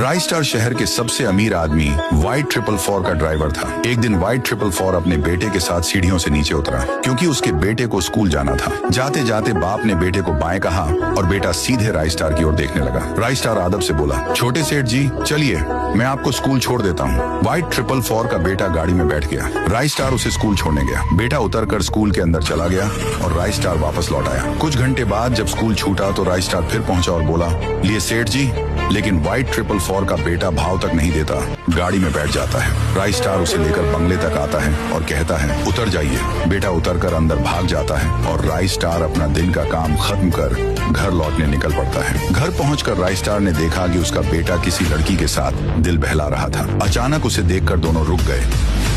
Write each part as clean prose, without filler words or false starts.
राय star शहर के सबसे अमीर आदमी वाइट 444 का ड्राइवर था। एक दिन वाइट 444 अपने बेटे के साथ सीढ़ियों से नीचे उतरा क्योंकि उसके बेटे को स्कूल जाना था। जाते जाते बाप ने बेटे को बाएं कहा और बेटा सीधे राय स्टार की ओर देखने लगा। राय स्टार अदब से बोला, छोटे सेठ जी चलिए, मैं आपको स्कूल छोड़ देता हूँ। वाइट 444 का बेटा गाड़ी में बैठ गया। राय स्टार उसे स्कूल छोड़ने गया। बेटा उतरकर स्कूल के अंदर चला गया और राय स्टार वापस लौट आया। कुछ घंटे बाद जब स्कूल छूटा तो राय स्टार फिर पहुंचा और बोला, लिए सेठ जी। लेकिन वाइट 444 का बेटा भाव तक नहीं देता, गाड़ी में बैठ जाता है। राय स्टार उसे लेकर बंगले तक आता है और कहता है, उतर जाइए। बेटा उतरकर अंदर भाग जाता है और राय स्टार अपना दिन का काम खत्म कर घर लौटने निकल पड़ता है। घर पहुंचकर राय स्टार ने देखा कि उसका बेटा किसी लड़की के साथ दिल बहला रहा था। अचानक उसे देखकर दोनों रुक गए।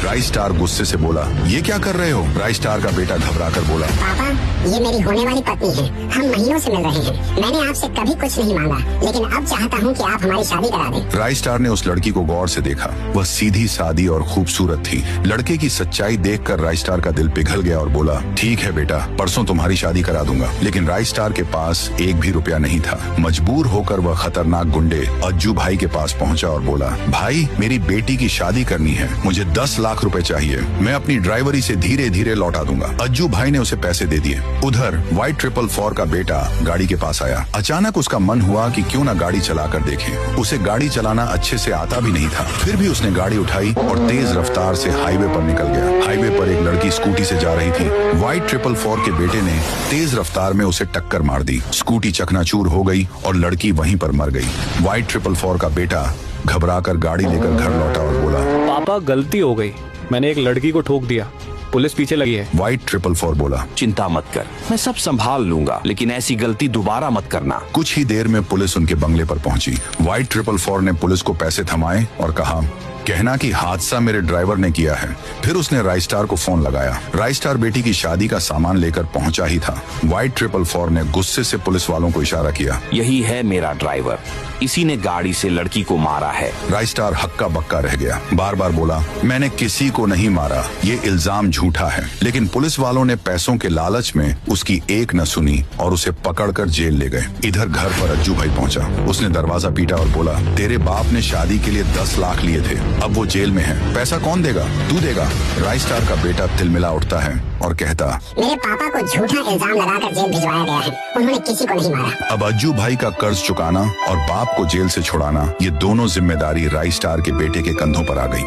राय स्टार गुस्से से बोला, ये क्या कर रहे हो? राय स्टार का बेटा घबराकर बोला, पापा ये मेरी होने वाली पत्नी है, हम महीनों से मिल रहे हैं। मैंने आपसे कभी कुछ नहीं मांगा, लेकिन अब चाहता हूँ कि आप हमारी शादी करा दें। राय स्टार ने उस लड़की को गौर से देखा। वह सीधी सादी और खूबसूरत थी। लड़के की सच्चाई देखकर राय स्टार का दिल पिघल गया और बोला, ठीक है बेटा, परसों तुम्हारी शादी करा दूंगा। लेकिन राय स्टार के पास एक भी रुपया नहीं था। मजबूर होकर वह खतरनाक गुंडे अज्जू भाई के पास पहुंचा और बोला, भाई मेरी बेटी की शादी करनी है, मुझे 10 लाख रुपए चाहिए, मैं अपनी ड्राइवरी से धीरे धीरे लौटा दूंगा। अज्जू भाई ने उसे पैसे दे दिए। उधर वाइट 444 का बेटा गाड़ी के पास आया। अचानक उसका मन हुआ कि क्यों ना गाड़ी चलाकर देखें। उसे गाड़ी चलाना अच्छे से आता भी नहीं था, फिर भी उसने गाड़ी उठाई और तेज रफ्तार से हाईवे पर निकल गया। हाईवे पर एक लड़की स्कूटी से जा रही थी। वाइट 444 के बेटे ने तेज रफ्तार में उसे टक्कर मार दी। स्कूटी चकनाचूर हो गई और लड़की वहीं पर मर गई। वाइट 444 का बेटा घबराकर गाड़ी लेकर घर लौटा और बोला, पापा गलती हो गई, मैंने एक लड़की को ठोक दिया, पुलिस पीछे लगी है। वाइट 444 बोला, चिंता मत कर, मैं सब संभाल लूंगा, लेकिन ऐसी गलती दोबारा मत करना। कुछ ही देर में पुलिस उनके बंगले पर पहुंची। वाइट 444 ने पुलिस को पैसे थमाए और कहा, कहना कि हादसा मेरे ड्राइवर ने किया है। फिर उसने राय स्टार को फोन लगाया। राय स्टार बेटी की शादी का सामान लेकर पहुंचा ही था। वाइट 444 ने गुस्से से पुलिस वालों को इशारा किया, यही है मेरा ड्राइवर, इसी ने गाड़ी से लड़की को मारा है। राय स्टार हक्का बक्का रह गया। बार बार बोला, मैंने किसी को नहीं मारा, ये इल्जाम झूठा है। लेकिन पुलिस वालों ने पैसों के लालच में उसकी एक न सुनी और उसे पकड़कर जेल ले गए। इधर घर पर अज्जू भाई पहुंचा। उसने दरवाजा पीटा और बोला, तेरे बाप ने शादी के लिए 10 लाख लिए थे, अब वो जेल में है, पैसा कौन देगा? तू देगा। राय स्टार का बेटा तिलमिला उठता है और कहता, मेरे पापा को झूठा इल्जाम लगाकर जेल भिजवाया गया है, उन्होंने किसी को नहीं मारा। अब अज्जू भाई का कर्ज चुकाना और बाप को जेल से छुड़ाना, ये दोनों जिम्मेदारी राय स्टार के बेटे के कंधों पर आ गई।